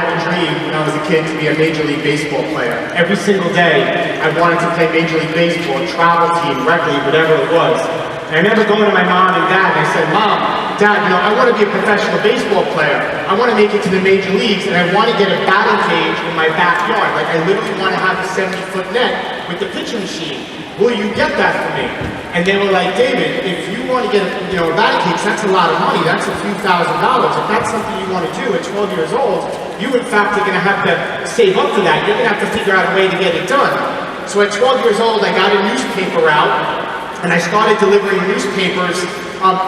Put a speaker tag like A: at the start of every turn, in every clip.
A: I had a dream when I was a kid to be a Major League Baseball player. Every single day, I wanted to play Major League Baseball, travel team, rec league, whatever it was. And I remember going to my mom and dad, and I said, Mom, Dad, I want to be a professional baseball player. I want to make it to the major leagues, and I want to get a batting cage in my backyard. Like, I literally want to have a 70-foot net with the pitching machine. Will you get that for me? And they were like, David, if you want to get a batting cage, that's a lot of money. That's a few $1,000s. If that's something you want to do at 12 years old, you in fact are going to have to save up for that. You're going to have to figure out a way to get it done. So at 12 years old, I got a newspaper out, and I started delivering newspapers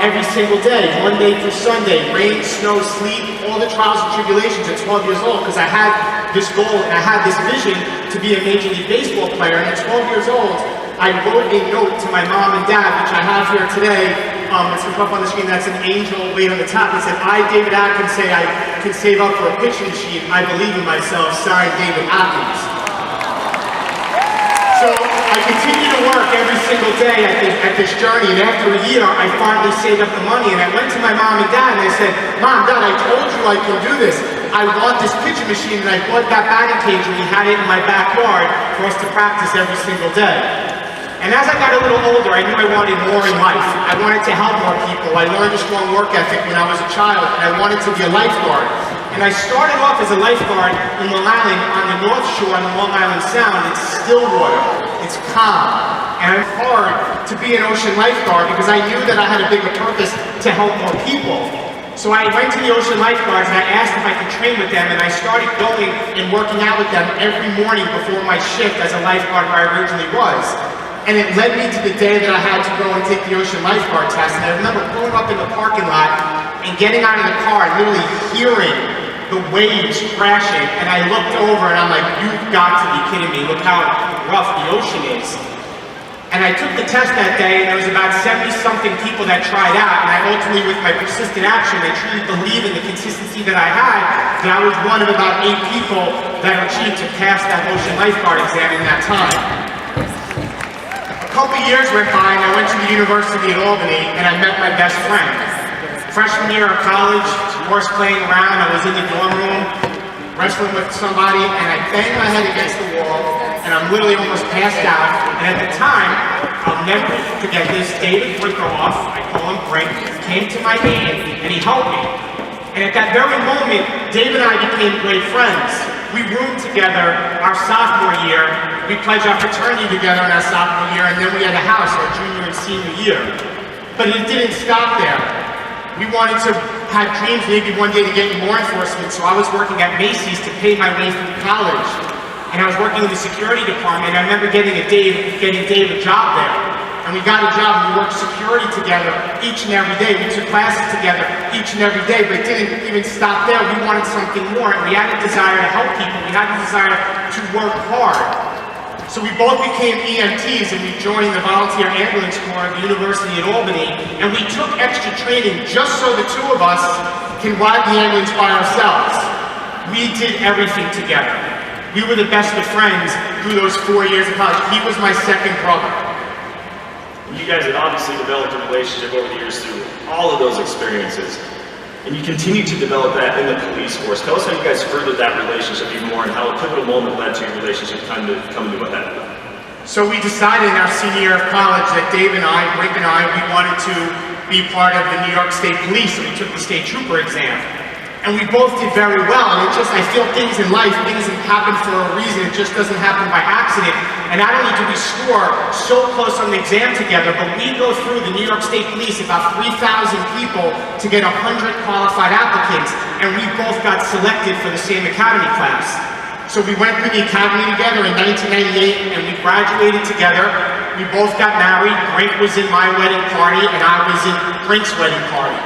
A: every single day, Monday through Sunday, rain, snow, sleet, all the trials and tribulations at 12 years old, because I had this goal and I had this vision to be a Major League Baseball player. And at 12 years old, I wrote a note to my mom and dad, which I have here today. It's up on the screen. That's an angel way on the top. It said, I, David Atkins, say I can save up for a pitching machine. I believe in myself. Signed, David Atkins. So I continue to work every single day at this journey, and after a year, I finally saved up the money, and I went to my mom and dad, and I said, Mom, Dad, I told you I can do this. I want this pitching machine, and I bought that batting cage, and we had it in my backyard for us to practice every single day. And as I got a little older, I knew I wanted more in life. I wanted to help more people. I learned a strong work ethic when I was a child, and I wanted to be a lifeguard. And I started off as a lifeguard in Long Island on the North Shore on the Long Island Sound. It's still water, it's calm, and it's hard to be an ocean lifeguard because I knew that I had a bigger purpose to help more people. So I went to the ocean lifeguards and I asked if I could train with them, and I started going and working out with them every morning before my shift as a lifeguard where I originally was. And it led me to the day that I had to go and take the ocean lifeguard test. And I remember pulling up in the parking lot and getting out of the car and literally hearing the waves crashing, and I looked over and I'm like, you've got to be kidding me, look how rough the ocean is. And I took the test that day, and there was about 70-something people that tried out, and I ultimately, with my persistent action, I truly believe in the consistency that I had, that I was one of about 8 people that achieved to pass that ocean lifeguard exam in that time. A couple years went by, and I went to the University at Albany, and I met my best friend. Freshman year of college, horse playing around, I was in the dorm room, wrestling with somebody, and I banged my head against the wall, and I'm literally almost passed out. And at the time, I'll never forget this, David Brinkoff, I call him Brink, came to my aid, and he helped me. And at that very moment, Dave and I became great friends. We roomed together our sophomore year, we pledged our fraternity together in our sophomore year, and then we had a house our junior and senior year. But it didn't stop there. We wanted to have dreams maybe one day to get more enforcement, so I was working at Macy's to pay my way through college. And I was working in the security department, and I remember getting Dave a job there. And we got a job, and we worked security together each and every day. We took classes together each and every day, but it didn't even stop there. We wanted something more, and we had a desire to help people. We had a desire to work hard. So we both became EMTs, and we joined the Volunteer Ambulance Corps at the University at Albany, and we took extra training just so the two of us can ride the ambulance by ourselves. We did everything together. We were the best of friends through those 4 years of college. He was my second brother.
B: You guys have obviously developed a relationship over the years through all of those experiences. And you continue to develop that in the police force. Tell us how you guys furthered that relationship even more, and how a pivotal moment led to your relationship come to a head.
A: So we decided in our senior year of college that Dave and I, Rick and I, we wanted to be part of the New York State Police, and we took the state trooper exam. And we both did very well, and I feel things in life, things happen for a reason, it just doesn't happen by accident. And not only do we score so close on the exam together, but we go through the New York State Police, about 3,000 people, to get 100 qualified applicants, and we both got selected for the same academy class. So we went through the academy together in 1998, and we graduated together. We both got married. Brink was in my wedding party, and I was in Brink's wedding party.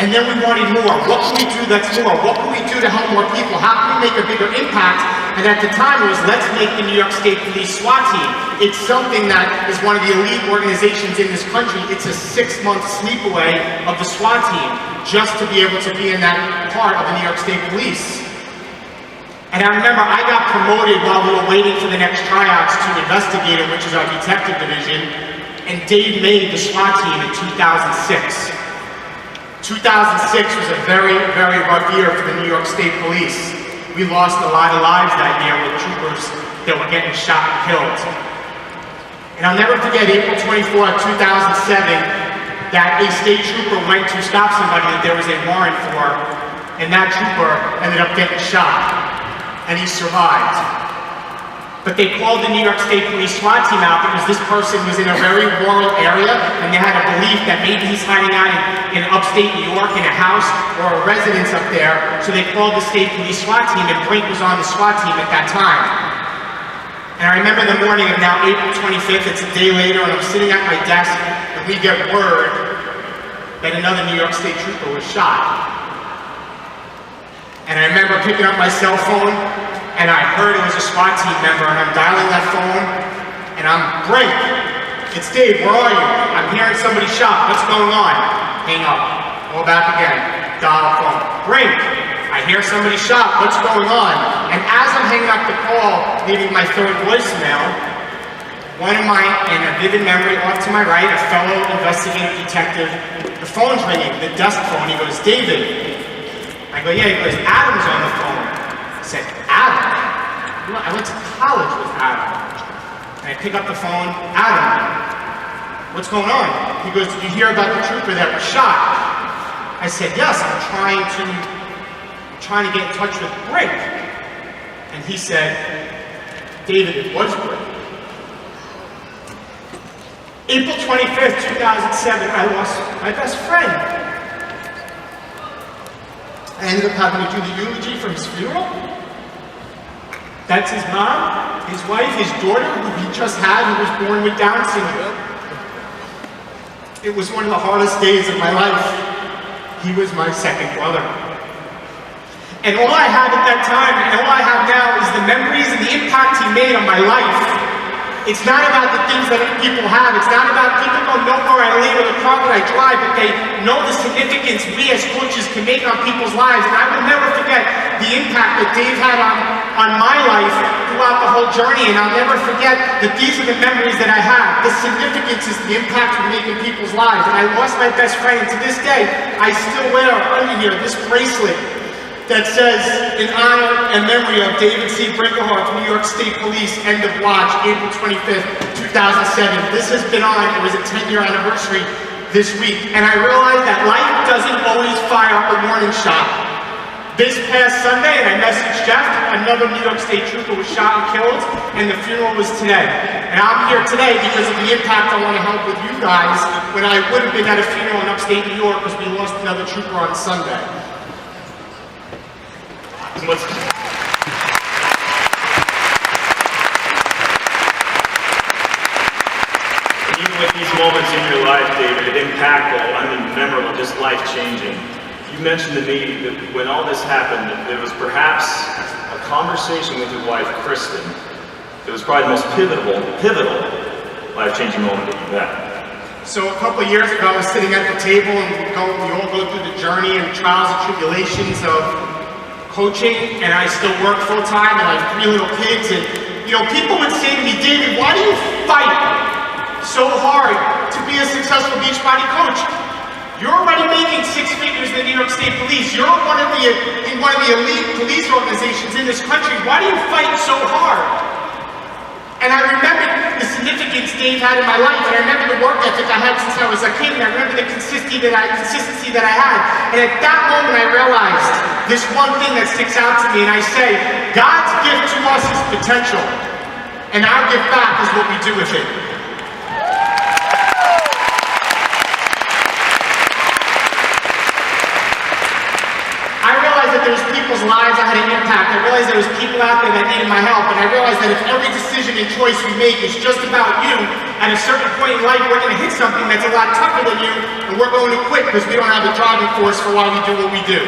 A: And then we wanted more. What can we do that's more? What can we do to help more people? How can we make a bigger impact? And at the time it was, let's make the New York State Police SWAT Team. It's something that is one of the elite organizations in this country. It's a 6-month sleepaway of the SWAT Team, just to be able to be in that part of the New York State Police. And I remember I got promoted while we were waiting for the next tryouts to investigator, which is our detective division, and Dave made the SWAT Team in 2006. 2006 was a very, very rough year for the New York State Police. we lost a lot of lives that year with troopers that were getting shot and killed. And I'll never forget April 24th, 2007, that a state trooper went to stop somebody that there was a warrant for, and that trooper ended up getting shot, and he survived. But they called the New York State Police SWAT team out because this person was in a very rural area, and they had a belief that maybe he's hiding out in upstate New York in a house or a residence up there. So they called the State Police SWAT team, and Brink was on the SWAT team at that time. And I remember the morning of now April 25th, it's a day later, and I'm sitting at my desk, and we get word that another New York State trooper was shot. And I remember picking up my cell phone, and I heard it was a SWAT team member, and I'm dialing that phone, and I'm, Brink, it's Dave, where are you? I'm hearing somebody shot, what's going on? Hang up, go back again, dial the phone. Brink, I hear somebody shot, what's going on? And as I'm hanging up the call, leaving my third voicemail, one of my, in a vivid memory off to my right, a fellow investigative detective, the phone's ringing, the desk phone, he goes, David. I go, yeah, he goes, Adam's on the phone. I said, Adam? You know, I went to college with Adam. And I pick up the phone, Adam, what's going on? He goes, did you hear about the trooper that was shot? I said, yes, I'm trying to get in touch with Brink. And he said, David, it was Brink. April 25th, 2007, I lost my best friend. I ended up having to do the eulogy for his funeral. That's his mom, his wife, his daughter, who he just had, who was born with Down syndrome. It was one of the hardest days of my life. He was my second brother. And all I had at that time, and all I have now, is the memories and the impact he made on my life. It's not about the things that people have. It's not about people don't know where I live or the car that I drive, but they know the significance we as coaches can make on people's lives. And I will never forget the impact that Dave had on my life throughout the whole journey. And I'll never forget that these are the memories that I have. The significance is the impact we make in people's lives. And I lost my best friend, and to this day, I still wear under here this bracelet that says, in honor and memory of David C. Brinkerhoff, New York State Police, end of watch, April 25th, 2007. This has been on, it was a 10-year anniversary this week. And I realized that life doesn't always fire a warning shot. This past Sunday, and I messaged Jeff, another New York State trooper was shot and killed, and the funeral was today. And I'm here today because of the impact I want to help with you guys when I would have been at a funeral in upstate New York because we lost another trooper on Sunday.
B: Even with these moments in your life, David, impactful, memorable, just life-changing. You mentioned to me that when all this happened, there was perhaps a conversation with your wife, Kristen. It was probably the most pivotal life-changing moment that you've had.
A: So a couple of years ago, I was sitting at the table, and we all go through the journey and trials and tribulations of coaching, and I still work full-time, and I have 3 little kids, and people would say to me, David, why do you fight so hard to be a successful Beachbody coach? You're already making 6 figures in the New York State Police. You're in one of the elite police organizations in this country. Why do you fight so hard? And I remembered the significance Dave had in my life, and I remember the work ethic I had since I was a kid, and I remember the consistency that I had. And at that moment I realized this one thing that sticks out to me, and I say, God's gift to us is potential, and our gift back is what we do with it. I realized that there's people's lives I had an impact. I realized there was people out there that needed my help, and I realized that if every decision and choice we make is just about you, at a certain point in life we're going to hit something that's a lot tougher than you, and we're going to quit because we don't have the driving force for why we do what we do.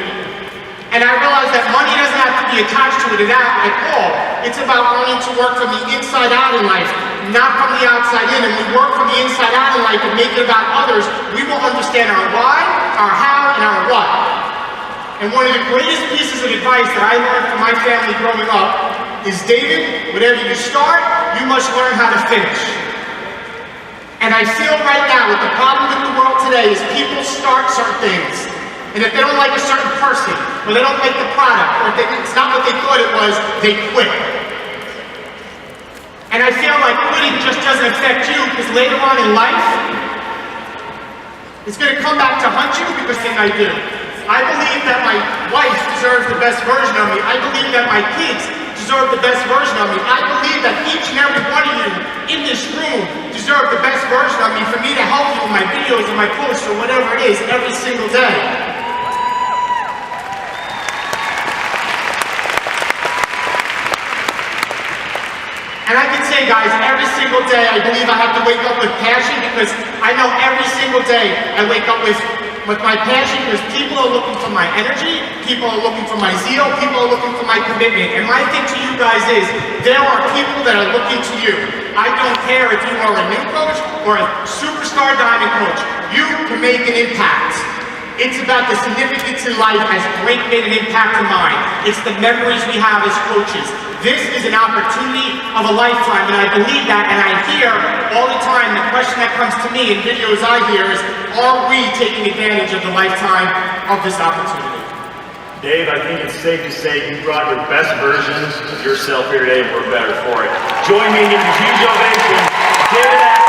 A: And I realized that money doesn't have to be attached to it at all. It's about learning to work from the inside out in life, not from the outside in. And when we work from the inside out in life and make it about others, we will understand our why, our how, and our what. And one of the greatest pieces of advice that I learned from my family growing up is, David, whatever you start, you must learn how to finish. And I feel right now that the problem with the world today is people start certain things, And if they don't like a certain person, or they don't like the product, or if it's not what they thought it was, they quit. And I feel like quitting just doesn't affect you, because later on in life, it's going to come back to hunt you, because then I do. I believe that my wife deserves the best version of me. I believe that my kids deserve the best version of me. I believe that each and every one of you in this room deserve the best version of me for me to help you in my videos and my posts or whatever it is every single day. And I can say, guys, every single day I believe I have to wake up with passion, because I know every single day I wake up with my passion, because people are looking for my energy, people are looking for my zeal, people are looking for my commitment. And my thing to you guys is, there are people that are looking to you. I don't care if you are a new coach or a superstar diamond coach, you can make an impact. It's about the significance in life as Blake made an impact in mine. It's the memories we have as coaches. This is an opportunity of a lifetime, and I believe that, and I hear all the time, the question that comes to me in videos I hear is, are we taking advantage of the lifetime of this opportunity?
B: Dave, I think it's safe to say you brought your best version of yourself here today, and we're better for it. Join me in giving a huge ovation. Give it